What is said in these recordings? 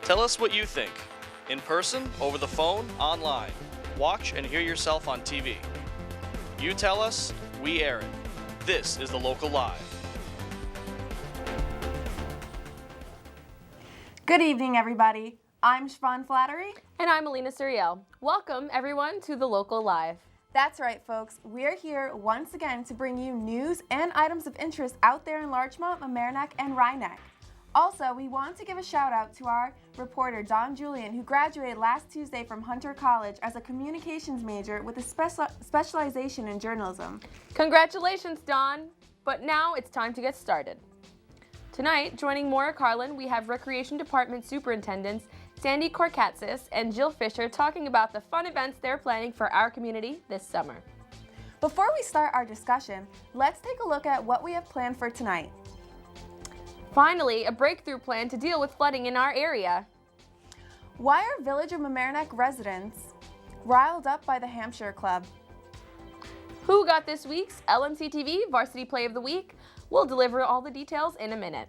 Tell us what you think. In person, over the phone, online. Watch and hear yourself on TV. You tell us, we air it. This is The Local Live. Good evening, everybody. I'm Siobhan Flattery. And I'm Alina Suriel. Welcome, everyone, to The Local Live. That's right, folks. We're here once again to bring you news and items of interest out there in Larchmont, Mamaroneck, and Rhinebeck. Also, we want to give a shout out to our reporter, Don Julian, who graduated last Tuesday from Hunter College as a communications major with a specialization in journalism. Congratulations, Don. But now it's time to get started. Tonight, joining Maura Carlin, we have Recreation Department Superintendents Sandy Korkatsis and Jill Fisher talking about the fun events they're planning for our community this summer. Before we start our discussion, let's take a look at what we have planned for tonight. Finally, a breakthrough plan to deal with flooding in our area. Why are Village of Mamaroneck residents riled up by the Hampshire Club? Who got this week's LMCTV Varsity Play of the Week? We'll deliver all the details in a minute.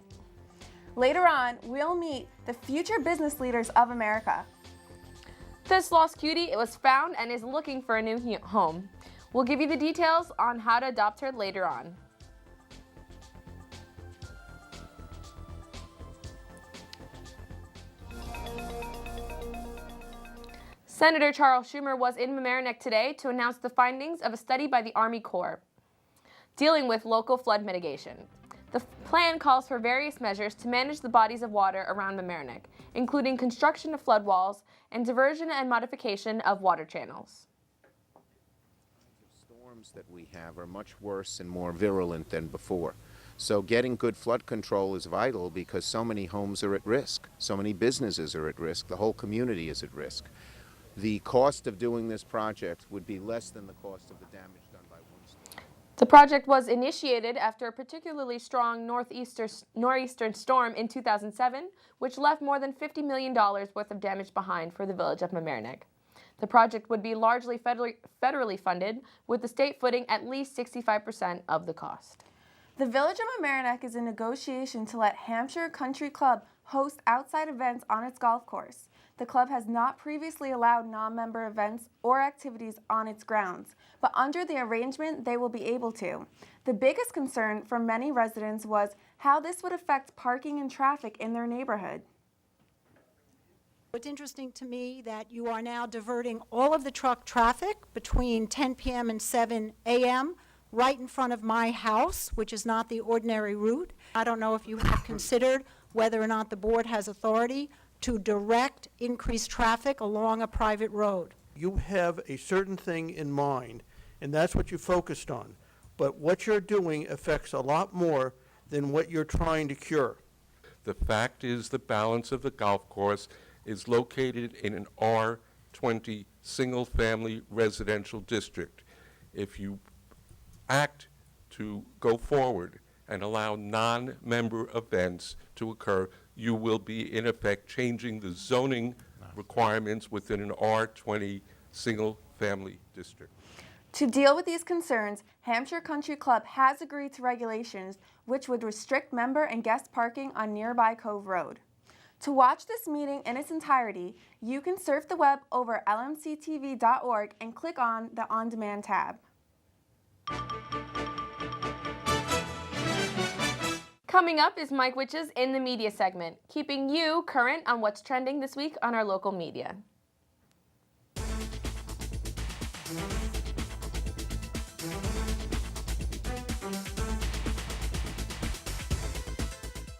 Later on, we'll meet the future business leaders of America. This lost cutie was found and is looking for a new home. We'll give you the details on how to adopt her later on. Senator Charles Schumer was in Mamaroneck today to announce the findings of a study by the Army Corps dealing with local flood mitigation. The plan calls for various measures to manage the bodies of water around Mamaroneck, including construction of flood walls and diversion and modification of water channels. The storms that we have are much worse and more virulent than before. So getting good flood control is vital because so many homes are at risk, so many businesses are at risk, the whole community is at risk. The cost of doing this project would be less than the cost of the damage done by one storm. The project was initiated after a particularly strong nor'eastern storm in 2007, which left more than $50 million worth of damage behind for the village of Mamaroneck. The project would be largely federally funded, with the state footing at least 65% of the cost. The Village of Mamaroneck is in negotiation to let Hampshire Country Club host outside events on its golf course. The club has not previously allowed non-member events or activities on its grounds, but under the arrangement, they will be able to. The biggest concern for many residents was how this would affect parking and traffic in their neighborhood. It's interesting to me that you are now diverting all of the truck traffic between 10 p.m. and 7 a.m. right in front of my house, which is not the ordinary route. I don't know if you have considered whether or not the board has authority to direct increased traffic along a private road. You have a certain thing in mind, and that's what you focused on. But what you're doing affects a lot more than what you're trying to cure. The fact is the balance of the golf course is located in an R20 single-family residential district. If you act to go forward and allow non-member events to occur, you will be, in effect, changing the zoning requirements within an R20 single-family district. To deal with these concerns, Hampshire Country Club has agreed to regulations which would restrict member and guest parking on nearby Cove Road. To watch this meeting in its entirety, you can surf the web over lmctv.org and click on the On Demand tab. Coming up is Mike Witch's In the Media segment, keeping you current on what's trending this week on our local media.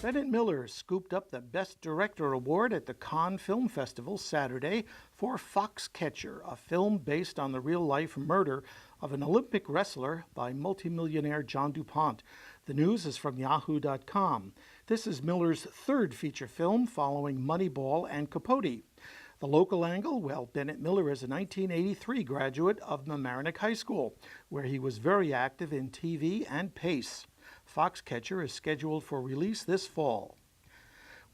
Bennett Miller scooped up the Best Director award at the Cannes Film Festival Saturday for Foxcatcher, a film based on the real-life murder of an Olympic wrestler by multimillionaire John DuPont. The news is from Yahoo.com. This is Miller's third feature film following Moneyball and Capote. The local angle, well, Bennett Miller is a 1983 graduate of Mamaroneck High School, where he was very active in TV and Pace. Foxcatcher is scheduled for release this fall.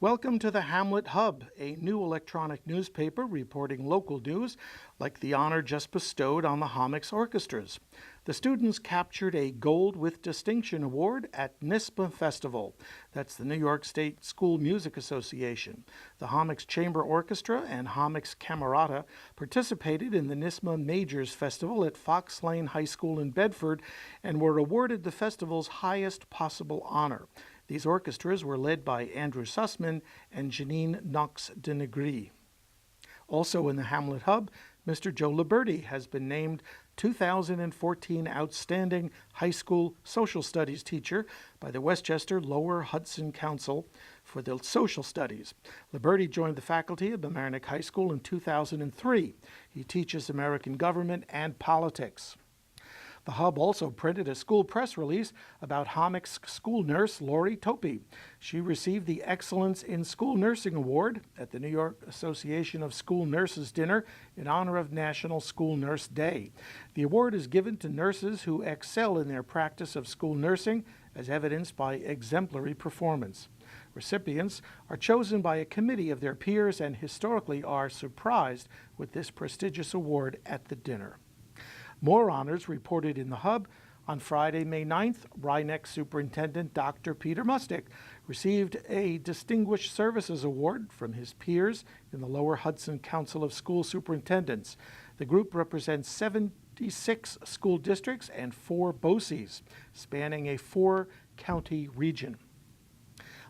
Welcome to the Hamlet Hub, a new electronic newspaper reporting local news, like the honor just bestowed on the Homix orchestras. The students captured a Gold with Distinction award at NISPA Festival. That's the New York State School Music Association. The Homix Chamber Orchestra and Homix Camerata participated in the NISPA Majors Festival at Fox Lane High School in Bedford and were awarded the festival's highest possible honor. These orchestras were led by Andrew Sussman and Janine Knox-Denegris. Also in the Hamlet Hub, Mr. Joe Liberti has been named 2014 Outstanding High School Social Studies Teacher by the Westchester Lower Hudson Council for the Social Studies. Liberti joined the faculty of Mamaroneck High School in 2003. He teaches American government and politics. The Hub also printed a school press release about Homix school nurse Lori Topi. She received the Excellence in School Nursing Award at the New York Association of School Nurses Dinner in honor of National School Nurse Day. The award is given to nurses who excel in their practice of school nursing, as evidenced by exemplary performance. Recipients are chosen by a committee of their peers and historically are surprised with this prestigious award at the dinner. More honors reported in the Hub. On Friday, May 9th, Rhinebeck Superintendent Dr. Peter Mustick received a Distinguished Services Award from his peers in the Lower Hudson Council of School Superintendents. The group represents 76 school districts and 4 BOCES, spanning a 4-county region.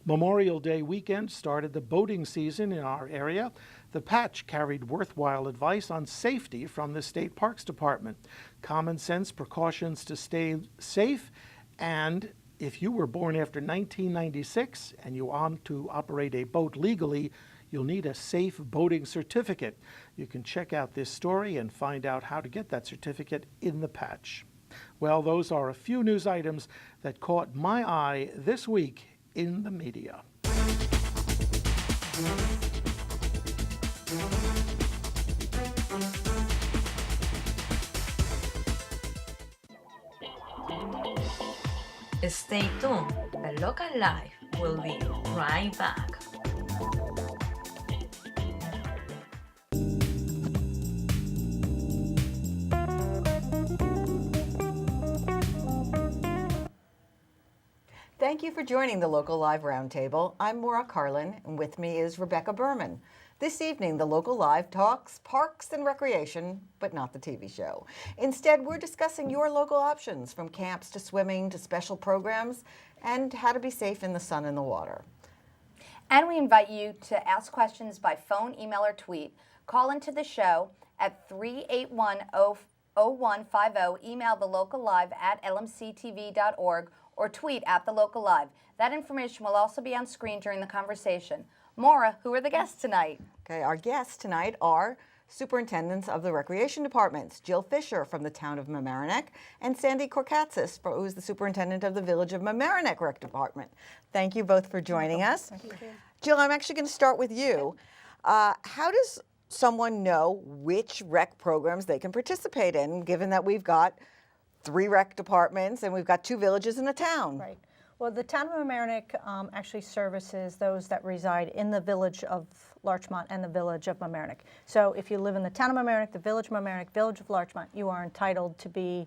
Memorial Day weekend started the boating season in our area. The Patch carried worthwhile advice on safety from the State Parks Department. Common sense precautions to stay safe, and if you were born after 1996 and you want to operate a boat legally, you'll need a safe boating certificate. You can check out this story and find out how to get that certificate in the Patch. Well, those are a few news items that caught my eye this week in the media. Stay tuned. The Local Live will be right back. Thank you for joining the Local Live Roundtable. I'm Maura Carlin, and with me is Rebecca Berman. This evening, the Local Live talks parks and recreation, but not the TV show. Instead, we're discussing your local options, from camps to swimming to special programs, and how to be safe in the sun and the water. And we invite you to ask questions by phone, email, or tweet. Call into the show at 381-0150, email thelocallive@lmctv.org, or tweet at thelocallive. That information will also be on screen during the conversation. Maura, who are the guests tonight? Okay, our guests tonight are superintendents of the recreation departments, Jill Fisher from the town of Mamaroneck and Sandy Korkatsis, who's the superintendent of the Village of Mamaroneck Rec Department. Thank you both for joining us. Thank you. Jill, I'm actually going to start with you. How does someone know which rec programs they can participate in, given that we've got 3 rec departments and we've got 2 villages in a town? Right. Well, the town of Mamaroneck actually services those that reside in the village of Larchmont and the village of Mamaroneck. So if you live in the town of Mamaroneck, the village of Mamaroneck, village of Larchmont, you are entitled to be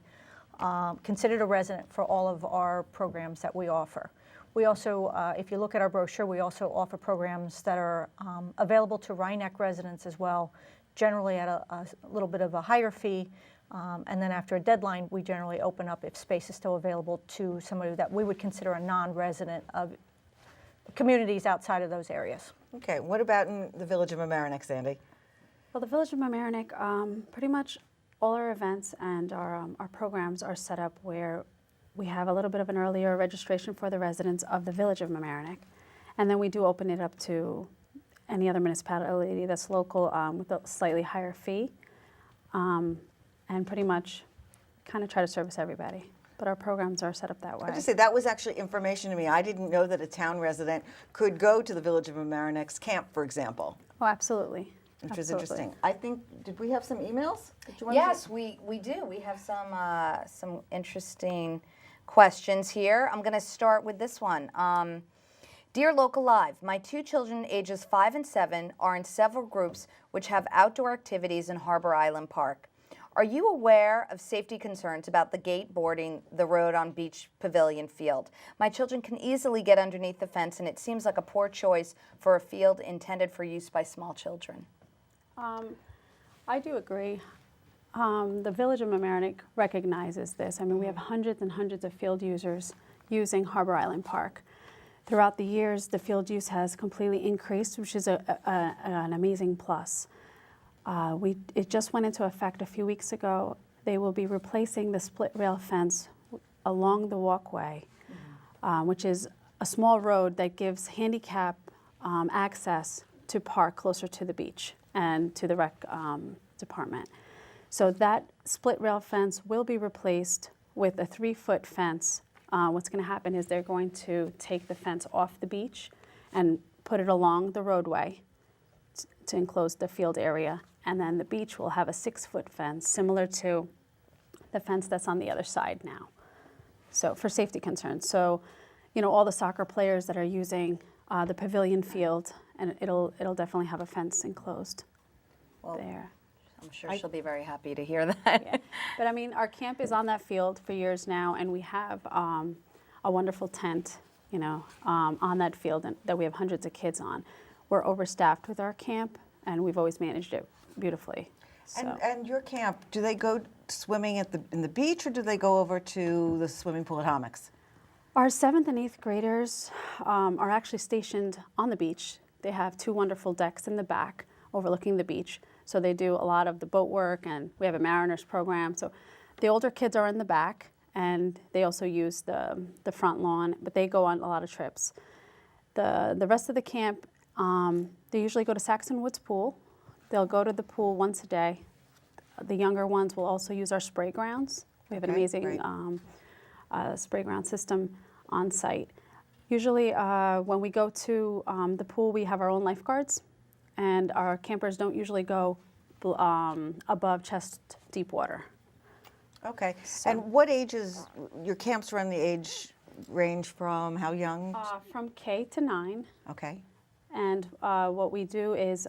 considered a resident for all of our programs that we offer. We also, if you look at our brochure, we also offer programs that are available to Rhinebeck residents as well, generally at a little bit of a higher fee. And then after a deadline, we generally open up, if space is still available, to somebody that we would consider a non-resident of communities outside of those areas. Okay, what about in the village of Mamaroneck, Sandy? Well, the village of Mamaroneck, pretty much all our events and our programs are set up where we have a little bit of an earlier registration for the residents of the village of Mamaroneck. And then we do open it up to any other municipality that's local with a slightly higher fee. And pretty much kind of try to service everybody. But our programs are set up that way. I have to say, that was actually information to me. I didn't know that a town resident could go to the village of Mamaroneck's camp, for example. Oh, absolutely. Which is interesting. I think, did we have some emails? Yes, we do. We have some interesting questions here. I'm going to start with this one. Dear Local Live, my 2 children ages 5 and 7 are in several groups which have outdoor activities in Harbor Island Park. Are you aware of safety concerns about the gate boarding the road on Beach Pavilion Field? My children can easily get underneath the fence, and it seems like a poor choice for a field intended for use by small children. I do agree. The Village of Mamaroneck recognizes this. I mean, we have hundreds and hundreds of field users using Harbor Island Park. Throughout the years, the field use has completely increased, which is an amazing plus. It just went into effect a few weeks ago. They will be replacing the split rail fence along the walkway, which is a small road that gives handicap access to park closer to the beach and to the rec department. So that split rail fence will be replaced with a 3-foot fence. What's going to happen is they're going to take the fence off the beach and put it along the roadway to enclose the field area. And then the beach will have a 6-foot fence similar to the fence that's on the other side now. So for safety concerns. So, you know, all the soccer players that are using the pavilion field, and it'll definitely have a fence enclosed there. I'm sure she'll be very happy to hear that. Yeah. But I mean, our camp is on that field for years now, and we have a wonderful tent, you know, on that field that we have hundreds of kids on. We're overstaffed with our camp, and we've always managed it beautifully. So. And your camp, do they go swimming in the beach, or do they go over to the swimming pool at Hommocks? Our 7th and 8th graders are actually stationed on the beach. They have 2 wonderful decks in the back overlooking the beach. So they do a lot of the boat work, and we have a mariners program. So the older kids are in the back, and they also use the front lawn, but they go on a lot of trips. The rest of the camp, they usually go to Saxon Woods Pool. They'll go to the pool once a day. The younger ones will also use our spray grounds. We have an amazing spray ground system on site. Usually when we go to the pool, we have our own lifeguards, and our campers don't usually go above chest deep water. Okay. And what ages, your camps run the age range from how young? From K to 9. Okay. And what we do is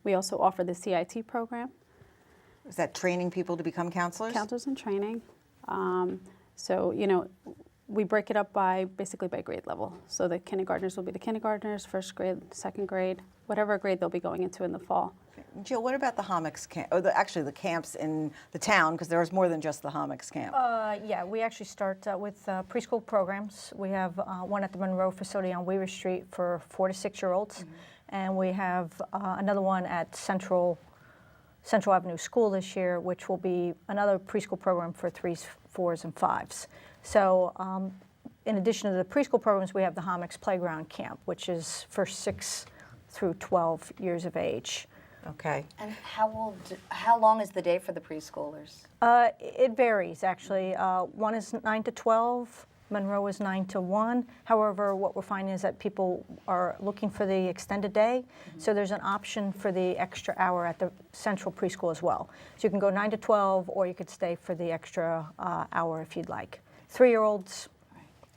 we also offer the CIT program. Is that training people to become counselors? Counselors in training. So, you know, we break it up basically by grade level. So the kindergartners will be the kindergartners, 1st grade, 2nd grade, whatever grade they'll be going into in the fall. Jill, what about the Hommocks camp, or actually the camps in the town, because there's more than just the Hommocks camp? Yeah, we actually start with preschool programs. We have one at the Monroe facility on Weaver Street for 4 to 6-year-olds, and we have another one at Central Avenue School this year, which will be another preschool program for 3s, 4s, and 5s. So in addition to the preschool programs, we have the Hommocks Playground Camp, which is for 6 through 12 years of age. Okay. And how long is the day for the preschoolers? It varies, actually. One is 9 to 12. Monroe is 9 to 1. However, what we're finding is that people are looking for the extended day. So there's an option for the extra hour at the central preschool as well. So you can go 9 to 12, or you could stay for the extra hour if you'd like. 3-year-olds,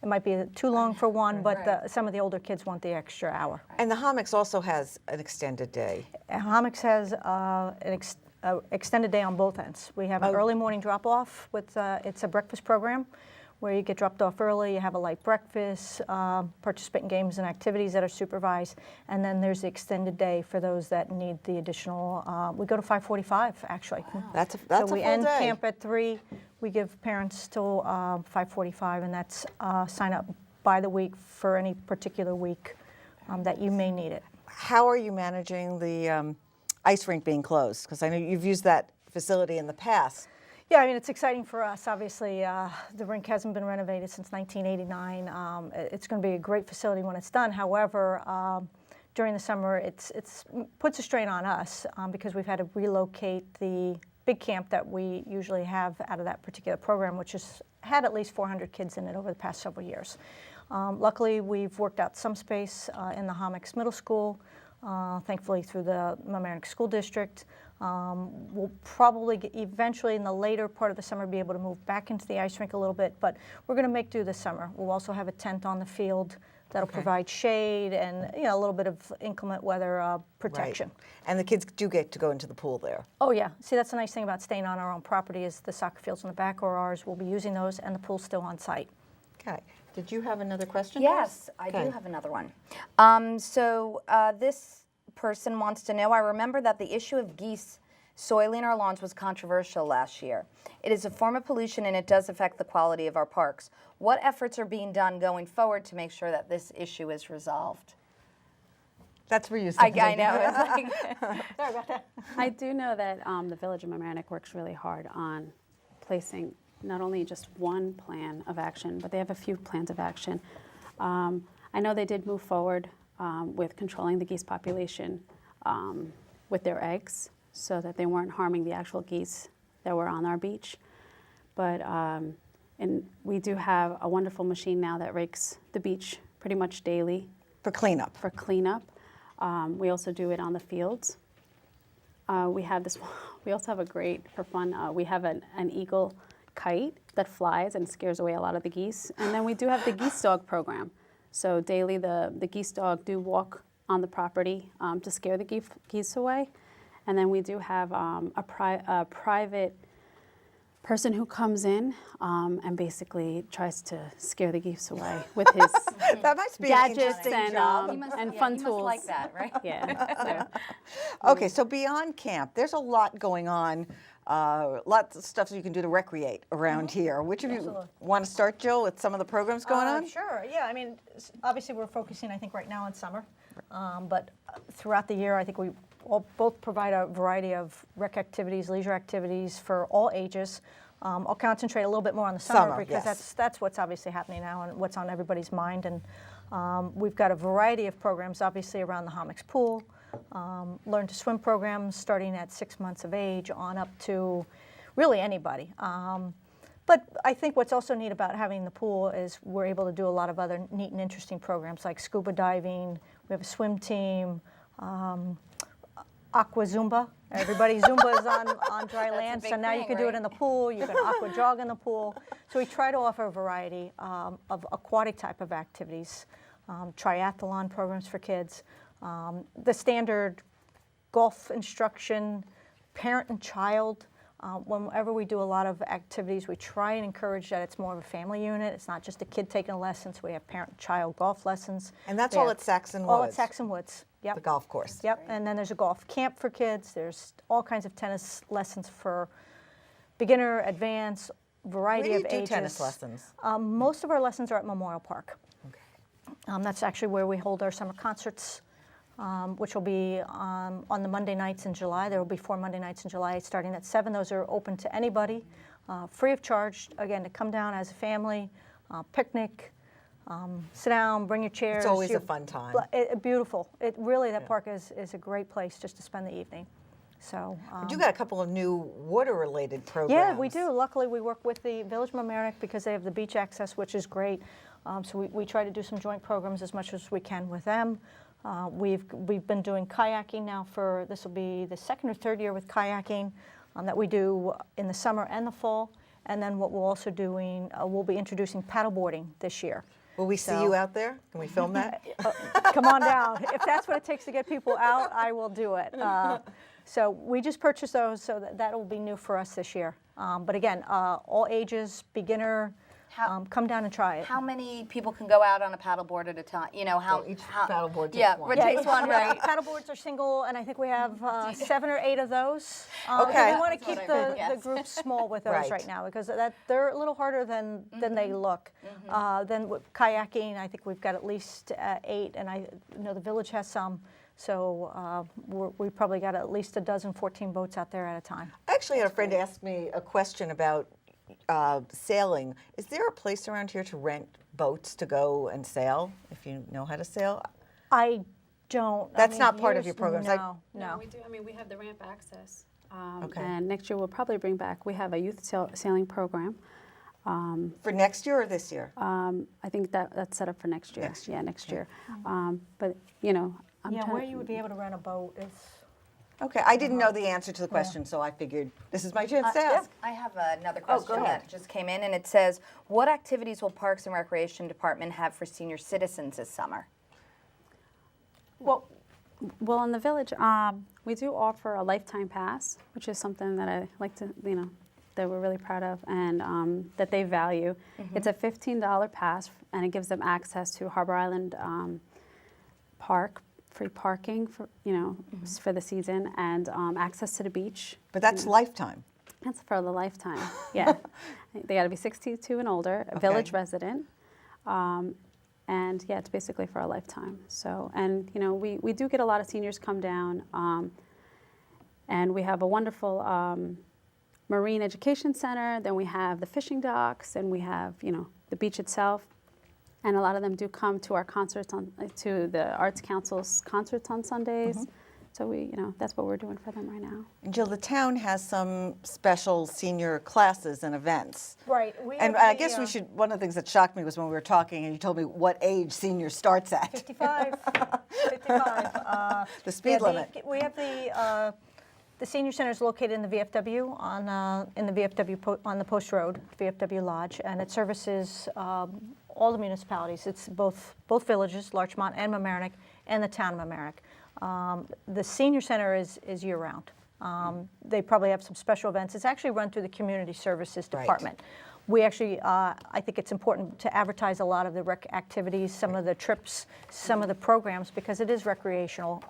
it might be too long for one, but some of the older kids want the extra hour. And the Hommocks also has an extended day. Hommocks has an extended day on both ends. We have an early morning drop-off with it's a breakfast program where you get dropped off early, you have a light breakfast, participate in games and activities that are supervised, and then there's the extended day for those that need the additional. We go to 5:45 actually. Wow. That's a so full we end day. Camp at 3. We give parents till 5:45, and that's sign up by the week for any particular week that you may need it. How are you managing the ice rink being closed? Because I know you've used that facility in the past. Yeah, I mean, it's exciting for us. Obviously, the rink hasn't been renovated since 1989. It's going to be a great facility when it's done. However, during the summer, it puts a strain on us because we've had to relocate the big camp that we usually have out of that particular program, which has had at least 400 kids in it over the past several years. Luckily, we've worked out some space in the Hommocks Middle School, thankfully through the Mamaroneck School District. We'll probably eventually in the later part of the summer be able to move back into the ice rink a little bit, but we're going to make do this summer. We'll also have a tent on the field that'll provide shade and, you know, a little bit of inclement weather protection. Right. And the kids do get to go into the pool there. Oh yeah, see, that's the nice thing about staying on our own property is the soccer fields in the back are ours. We'll be using those, and the pool's still on site. Okay. Did you have another question? Yes, I do have another one. This person wants to know, I remember that the issue of geese soiling our lawns was controversial last year. It is a form of pollution and it does affect the quality of our parks. What efforts are being done going forward to make sure that this issue is resolved? That's for you, I know. It's like Sorry about that. I do know that the Village of Mamaroneck works really hard on placing not only just one plan of action, but they have a few plans of action. I know they did move forward with controlling the geese population with their eggs so that they weren't harming the actual geese that were on our beach. But and we do have a wonderful machine now that rakes the beach pretty much daily. For cleanup. For cleanup. We also do it on the fields. We have this. We also have a great, for fun, we have an eagle kite that flies and scares away a lot of the geese. And then we do have the geese dog program. So daily the geese dog do walk on the property to scare the geese away. And then we do have a private person who comes in and basically tries to scare the geese away with his that must be an gadgets interesting job. and fun tools. You must like that, right? Yeah. Okay, so beyond camp, there's a lot going on. Lots of stuff you can do to recreate around here. Which of you want to start, Jill, with some of the programs going on? Sure, yeah. I mean, obviously we're focusing, I think, right now on summer. But throughout the year, I think we both provide a variety of rec activities, leisure activities for all ages. I'll concentrate a little bit more on the summer because that's what's obviously happening now and what's on everybody's mind. And we've got a variety of programs, obviously, around the Hommocks Pool, learn to swim programs starting at 6 months of age on up to really anybody. But I think what's also neat about having the pool is we're able to do a lot of other neat and interesting programs like scuba diving. We have a swim team, aqua Zumba. Everybody Zumba is on dry land, so now you can do it in the pool. You can aqua jog in the pool. So we try to offer a variety of aquatic type of activities, triathlon programs for kids, the standard golf instruction, parent and child. Whenever we do a lot of activities, we try and encourage that it's more of a family unit. It's not just a kid taking lessons. We have parent-child golf lessons. And that's all at Saxon Woods? All at Saxon Woods, yep. The golf course. Yep, and then there's a golf camp for kids. There's all kinds of tennis lessons for beginner, advanced, variety of ages. Where do you do tennis lessons? Most of our lessons are at Memorial Park. Okay. That's actually where we hold our summer concerts. Which will be on the Monday nights in July. There will be 4 Monday nights in July starting at 7. Those are open to anybody, free of charge, again, to come down as a family, picnic, sit down, bring your chairs. It's always a fun time. Beautiful. That park is a great place just to spend the evening. So, you got a couple of new water-related programs. Yeah, we do. Luckily, we work with the Village of Mamaroneck because they have the beach access, which is great. So we try to do some joint programs as much as we can with them. We've been doing kayaking now this will be the 2nd or 3rd year with kayaking that we do in the summer and the fall. And then what we're also doing, we'll be introducing paddleboarding this year. Will we see you out there? Can we film that? Come on down. If that's what it takes to get people out, I will do it. So we just purchased those, so that will be new for us this year. But again, all ages, beginner, come down and try it. How many people can go out on a paddleboard at a time? You know, each paddleboard takes one. Takes one, right? Paddleboards are single, and I think we have 7 or 8 of those. Okay. We want to keep the groups small with those right now because they're a little harder than they look. Then with kayaking, I think we've got at least 8, and I know the village has some. So we probably got at least 14 boats out there at a time. I actually had a friend ask me a question about sailing. Is there a place around here to rent boats to go and sail if you know how to sail? I don't. That's not part of your programs. No, we do. I mean, we have the ramp access. Okay. And next year we'll probably bring back. We have a youth sailing program. For next year or this year? I think that's set up for next year. Next year. But I'm where you would be able to rent a boat is Okay, I didn't know the answer to the question, so I figured this is my chance to ask. I have another Oh, question go ahead. that just came in, and it says, what activities will Parks and Recreation Department have for senior citizens this summer? Well, Well, in the village, we do offer a lifetime pass, which is something that I like to, that we're really proud of and that they value. It's a $15 pass, and it gives them access to Harbor Island Park, free parking for, for the season, and access to the beach. But that's lifetime. That's for the lifetime, yeah. They got to be 62 and older, a village resident. And yeah, it's basically for a lifetime. So, and we do get a lot of seniors come down, and we have a wonderful marine education center. Then we have the fishing docks, and we have the beach itself. And a lot of them do come to our concerts to the Arts Council's concerts on Sundays. So that's what we're doing for them right now. And Jill, the town has some special senior classes and events. right. And I guess we should, one of the things that shocked me was when we were talking and you told me what age senior starts at. 55. 55. The speed limit. We have the senior center is located in the VFW on the Post Road, VFW Lodge, and it services all the municipalities. It's both villages, Larchmont and Mamaroneck, and the town of Mamaroneck. The senior center is year-round. They probably have some special events. It's actually run through the community services department. We actually, I think it's important to advertise a lot of the rec activities, some of the trips, some of the programs, because it is recretional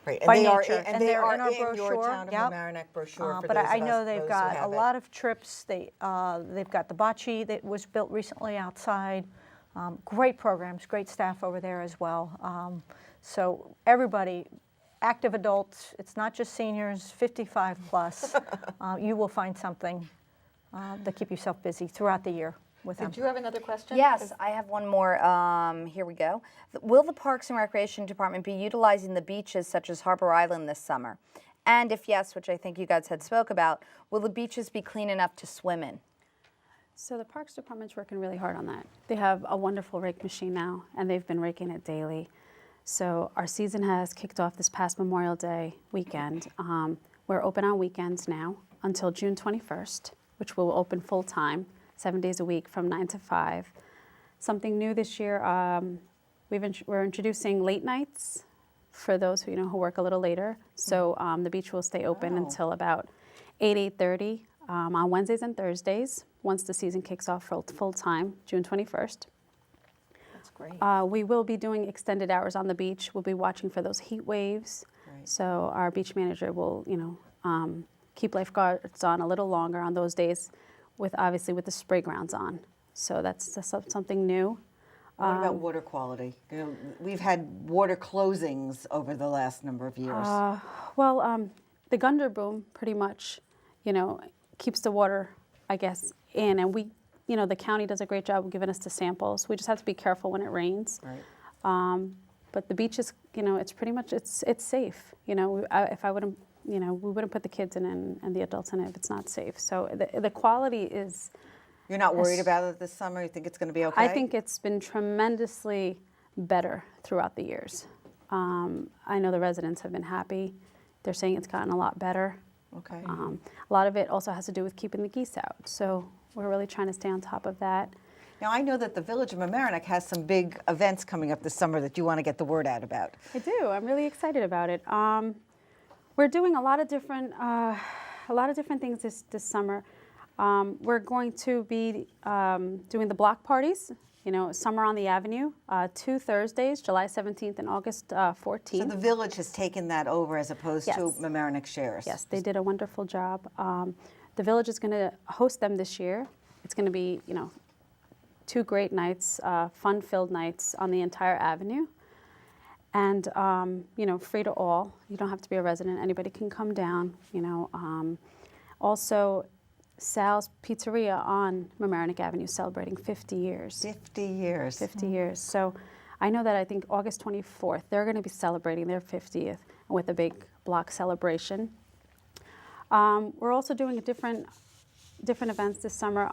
Right, by and they nature. are, and they are in our in your brochure. town of Yep. Mamaroneck brochure for But those of I know us- they've those who got a have it. lot of trips. They've got the bocce that was built recently outside. Great programs, great staff over there as well. So everybody, active adults, it's not just seniors, 55 plus. You will find something to keep yourself busy throughout the year with them. Did you have another question? Yes, I have one more. Here we go. Will the Parks and Recreation Department be utilizing the beaches such as Harbor Island this summer? And if yes, which I think you guys had spoke about, will the beaches be clean enough to swim in? So the Parks Department's working really hard on that. They have a wonderful rake machine now, and they've been raking it daily. So our season has kicked off this past Memorial Day weekend. We're open on weekends now until June 21st, which will open full-time, 7 days a week from 9 to 5. Something new this year, we're introducing late nights for those who work a little later. So the beach will stay open until about 8:30 on Wednesdays and Thursdays once the season kicks off full-time, June 21st. That's great. We will be doing extended hours on the beach. We'll be watching for those heat waves. Right. So our beach manager will, keep lifeguards on a little longer on those days, obviously with the spray grounds on. So that's something new. What about water quality? We've had water closings over the last number of years. The Gunder boom pretty much, keeps the water, I guess, in, and we, the county does a great job of giving us the samples. We just have to be careful when it rains. Right. But the beach is, it's pretty much, it's safe. If I wouldn't, we wouldn't put the kids in and the adults in it if it's not safe. So the quality is. You're not worried about it this summer? You think it's going to be okay? I think it's been tremendously better throughout the years. I know the residents have been happy. They're saying it's gotten a lot better. Okay. A lot of it also has to do with keeping the geese out. So we're really trying to stay on top of that. Now, I know that the Village of Mamaroneck has some big events coming up this summer that you want to get the word out about. I do. I'm really excited about it. We're doing a lot of different things this summer. We're going to be doing the block parties, Summer on the Avenue, 2 Thursdays, July 17th and August 14th. So the village has taken that over as opposed to Yes. Mamaroneck Shares. Yes, they did a wonderful job. The village is going to host them this year. It's going to be, 2 great nights, fun-filled nights on the entire avenue. And, free to all. You don't have to be a resident. Anybody can come down, Also, Sal's Pizzeria on Mamaroneck Avenue celebrating 50 years. 50 years. 50 years. So I know that I think August 24th, they're going to be celebrating their 50th with a big block celebration. We're also doing different events this summer.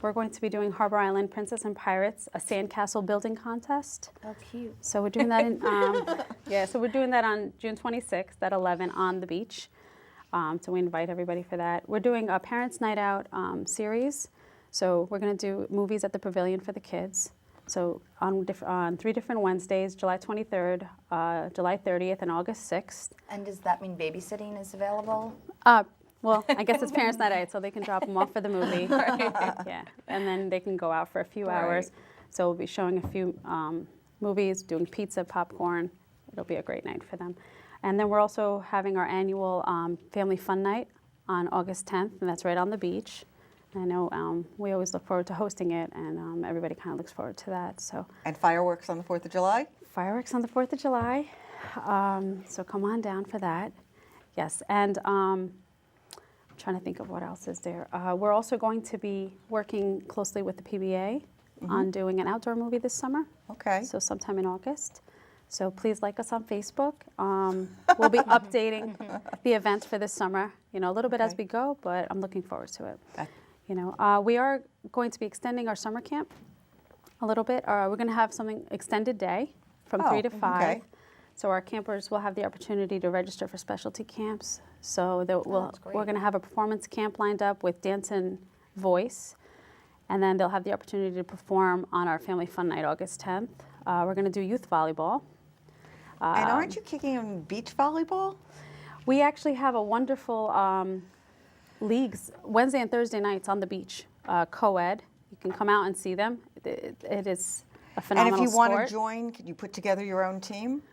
we're going to be doing Harbor Island Princess and Pirates, a sandcastle building contest. Oh, cute. So we're doing that in, so we're doing that on June 26th at 11 on the beach. So we invite everybody for that. We're doing a Parents' Night Out series. So we're going to do movies at the Pavilion for the kids. So on 3 different Wednesdays, July 23rd, July 30th, and August 6th. And does that mean babysitting is available? Well, I guess it's Parents' Night Out, so they can drop them off for the movie. Yeah, and then they can go out for a few hours. So we'll be showing a few movies, doing pizza, popcorn. It'll be a great night for them. And then we're also having our annual Family Fun Night on August 10th, and that's right on the beach. I know we always look forward to hosting it, and everybody kind of looks forward to that. So. And fireworks on the 4th of July? Fireworks on the 4th of July. So come on down for that. Yes, and I'm trying to think of what else is there. We're also going to be working closely with the PBA on doing an outdoor movie this summer. Okay. So sometime in August. So please like us on Facebook. We'll be updating the events for this summer, a little bit as we go, but I'm looking forward to it. We are going to be extending our summer camp a little bit. We're going to have something extended day from 3 to 5. Okay. So our campers will have the opportunity to register for specialty camps. So we're going to have a performance camp lined up with dance and voice. And then they'll have the opportunity to perform on our Family Fun Night, August 10th. We're going to do youth volleyball. And aren't you kicking in beach volleyball? We actually have a wonderful leagues Wednesday and Thursday nights on the beach, co-ed. You can come out and see them. It is a phenomenal sport. And if you want to join, could you put together your own team?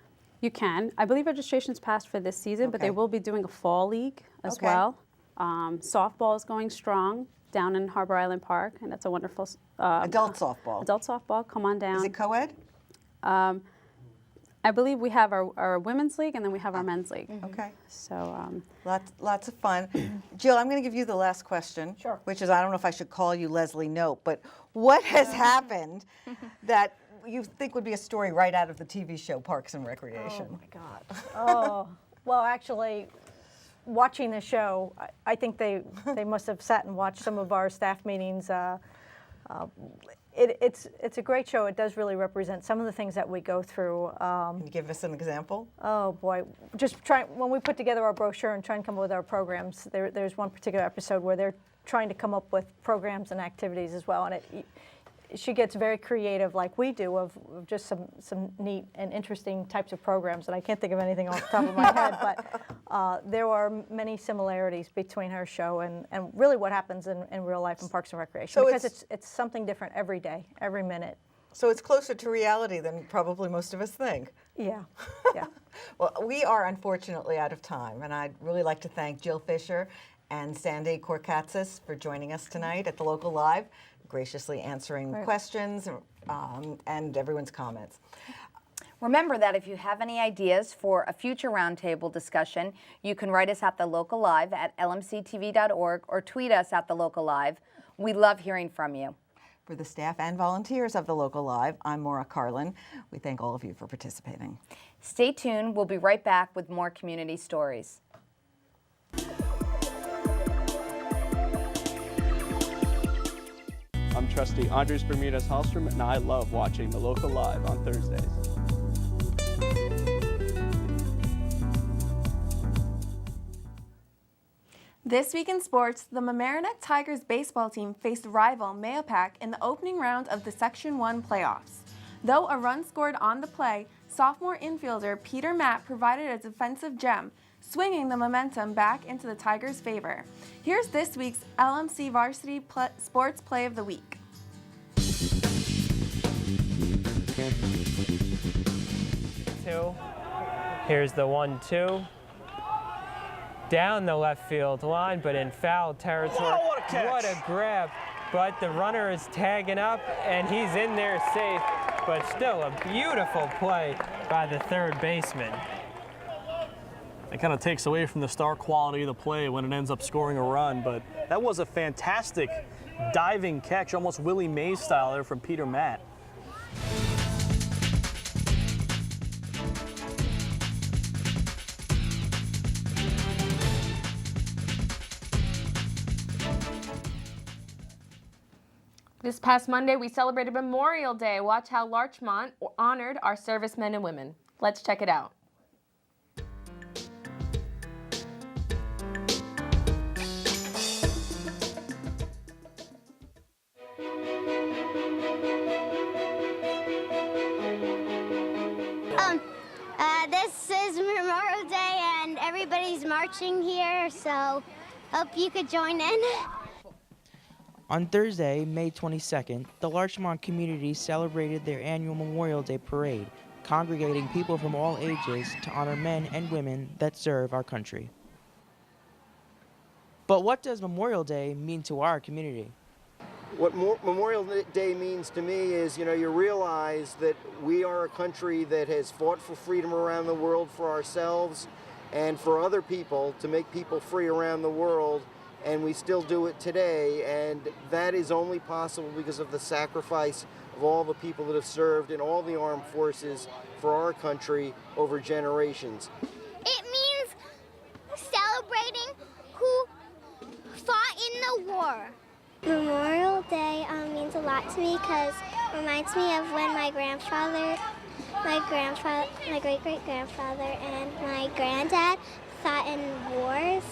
You can. I believe registration's passed for this season, but they will be doing a fall league as well. Softball is going strong down in Harbor Island Park, and that's a wonderful adult softball. Adult softball, come on down. Is it co-ed? I believe we have our women's league, and then we have our men's league. Okay. So lots of fun. Jill, I'm going to give you the last question, which is, I don't know if I should call you Leslie Knope, but what has happened that you think would be a story right out of the TV show Parks and Recreation? Oh, my God. Oh, well, actually, watching the show, I think they must have sat and watched some of our staff meetings. It's a great show. It does really represent some of the things that we go through. Can you give us an example? Oh, boy. When we put together our brochure and try and come up with our programs, there's one particular episode where they're trying to come up with programs and activities as well. And she gets very creative, like we do, of just some neat and interesting types of programs. And I can't think of anything off the top of my head, but there are many similarities between her show and really what happens in real life in Parks and Recreation. So because it's something different every day, every minute. So it's closer to reality than probably most of us think. Yeah, yeah. Well, we are unfortunately out of time, and I'd really like to thank Jill Fisher and Sandy Korkatsis for joining us tonight at the Local Live, graciously answering questions and everyone's comments. Remember that if you have any ideas for a future roundtable discussion, you can write us at The Local Live at lmctv.org or tweet us at The Local Live. We love hearing from you. For the staff and volunteers of The Local Live, I'm Maura Carlin. We thank all of you for participating. Stay tuned. We'll be right back with more community stories. I'm trustee Andres Bermudez Hallstrom, and I love watching The Local Live on Thursdays. This week in sports, the Mamaroneck Tigers baseball team faced rival Mahopac in the opening round of the Section 1 playoffs. Though a run scored on the play, sophomore infielder Peter Matt provided a defensive gem, swinging the momentum back into the Tigers' favor. Here's this week's LMC Varsity Sports Play of the Week. Here's the 1-2. Down the left field line, but in foul territory. Whoa, what a catch. What a grab. But the runner is tagging up, and he's in there safe. But still a beautiful play by the third baseman. It kind of takes away from the star quality of the play when it ends up scoring a run, but that was a fantastic diving catch, almost Willie Mays style there from Peter Matt. This past Monday, we celebrated Memorial Day. Watch how Larchmont honored our servicemen and women. Let's check it out. This is Memorial Day and everybody's marching here, so hope you could join in. On Thursday, May 22nd, the Larchmont community celebrated their annual Memorial Day parade, congregating people from all ages to honor men and women that serve our country. But what does Memorial Day mean to our community? What Memorial Day means to me is, you realize that we are a country that has fought for freedom around the world for ourselves and for other people, to make people free around the world, and we still do it today, and that is only possible because of the sacrifice of all the people that have served in all the armed forces for our country over generations. It means celebrating who fought in the war. Memorial Day means a lot to me because it reminds me of when my great-great-grandfather, and my granddad fought in wars,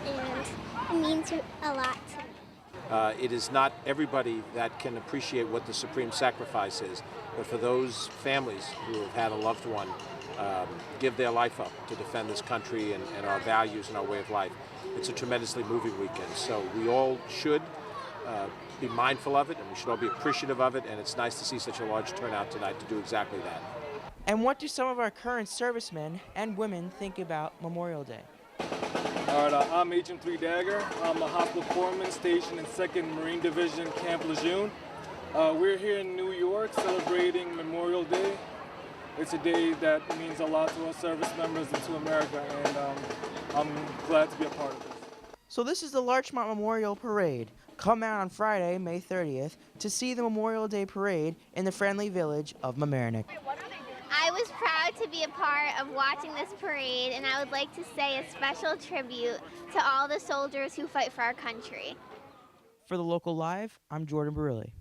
and it means a lot to me. It is not everybody that can appreciate what the supreme sacrifice is, but for those families who have had a loved one give their life up to defend this country and our values and our way of life, it's a tremendously moving weekend. So we all should be mindful of it, and we should all be appreciative of it, and it's nice to see such a large turnout tonight to do exactly that. And what do some of our current servicemen and women think about Memorial Day? All right, I'm Agent 3 Dagger. I'm a hospital corpsman stationed in 2nd Marine Division, Camp Lejeune. We're here in New York celebrating Memorial Day. It's a day that means a lot to our service members and to America, and I'm glad to be a part of it. So this is the Larchmont Memorial Parade. Come out on Friday, May 30th, to see the Memorial Day Parade in the friendly village of Mamaroneck. I was proud to be a part of watching this parade, and I would like to say a special tribute to all the soldiers who fight for our country. For the Local Live, I'm Jordan Barilli.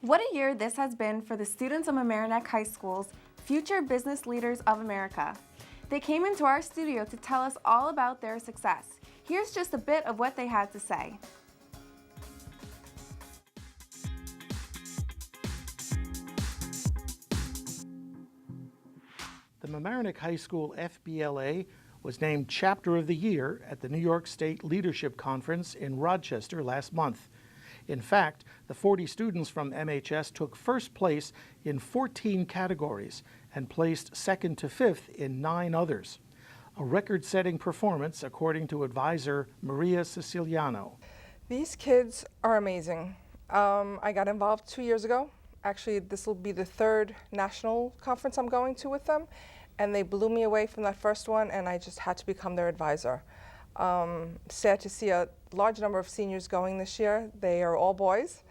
What a year this has been for the students of Mamaroneck High School's Future Business Leaders of America. They came into our studio to tell us all about their success. Here's just a bit of what they had to say. The Mamaroneck High School FBLA was named Chapter of the Year at the New York State Leadership Conference in Rochester last month. In fact, the 40 students from MHS took first place in 14 categories and placed second to fifth in 9 others. A record-setting performance, according to advisor Maria Siciliano. These kids are amazing. I got involved 2 years ago. Actually, this will be the 3rd national conference I'm going to with them, and they blew me away from that first one, and I just had to become their advisor. Sad to see a large number of seniors going this year. They are all boys,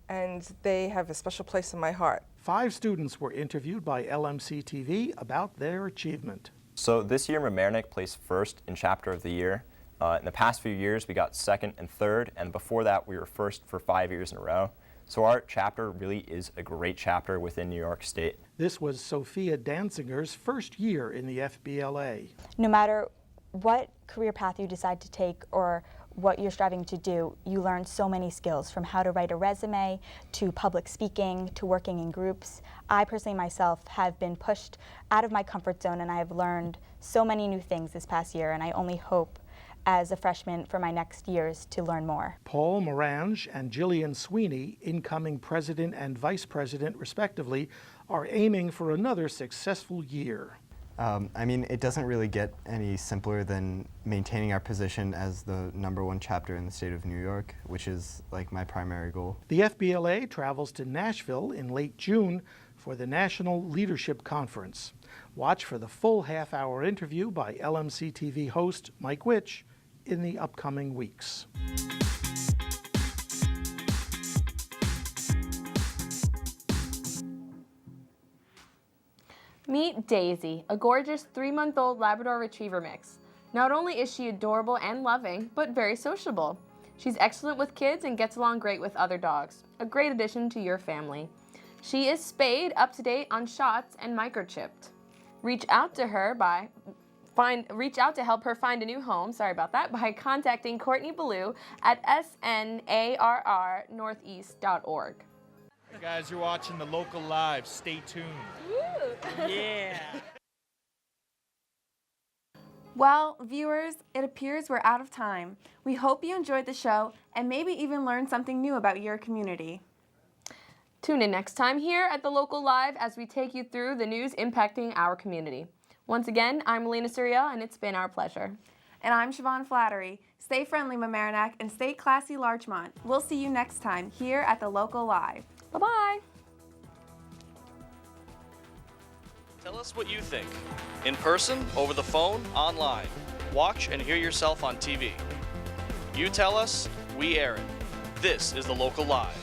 and they have a special place in my heart. 5 students were interviewed by LMC-TV about their achievement. So this year, Mamaroneck placed first in Chapter of the Year. In the past few years, we got second and third, and before that, we were first for 5 years in a row. So our chapter really is a great chapter within New York State. This was Sophia Danzinger's first year in the FBLA. No matter what career path you decide to take or what you're striving to do, you learn so many skills, from how to write a resume, to public speaking, to working in groups. I personally myself have been pushed out of my comfort zone, and I have learned so many new things this past year, and I only hope as a freshman for my next years to learn more. Paul Morange and Jillian Sweeney, incoming president and vice president respectively, are aiming for another successful year. I mean, it doesn't really get any simpler than maintaining our position as the #1 chapter in the state of New York, which is like my primary goal. The FBLA travels to Nashville in late June for the National Leadership Conference. Watch for the full half-hour interview by LMC-TV host Mike Witch in the upcoming weeks. Meet Daisy, a gorgeous 3-month-old Labrador Retriever mix. Not only is she adorable and loving, but very sociable. She's excellent with kids and gets along great with other dogs. A great addition to your family. She is spayed, up to date on shots, and microchipped. Reach out to help her find a new home, by contacting Courtney Ballou at snarrnortheast.org. Hey guys, you're watching the Local Live. Stay tuned. Woo! Yeah. Well, viewers, it appears we're out of time. We hope you enjoyed the show and maybe even learned something new about your community. Tune in next time here at the Local Live as we take you through the news impacting our community. Once again, I'm Melina Suriel, and it's been our pleasure. And I'm Siobhan Flattery. Stay friendly, Mamaroneck, and stay classy, Larchmont. We'll see you next time here at the Local Live. Bye-bye. Tell us what you think. In person, over the phone, online. Watch and hear yourself on TV. You tell us, we air it. This is the Local Live.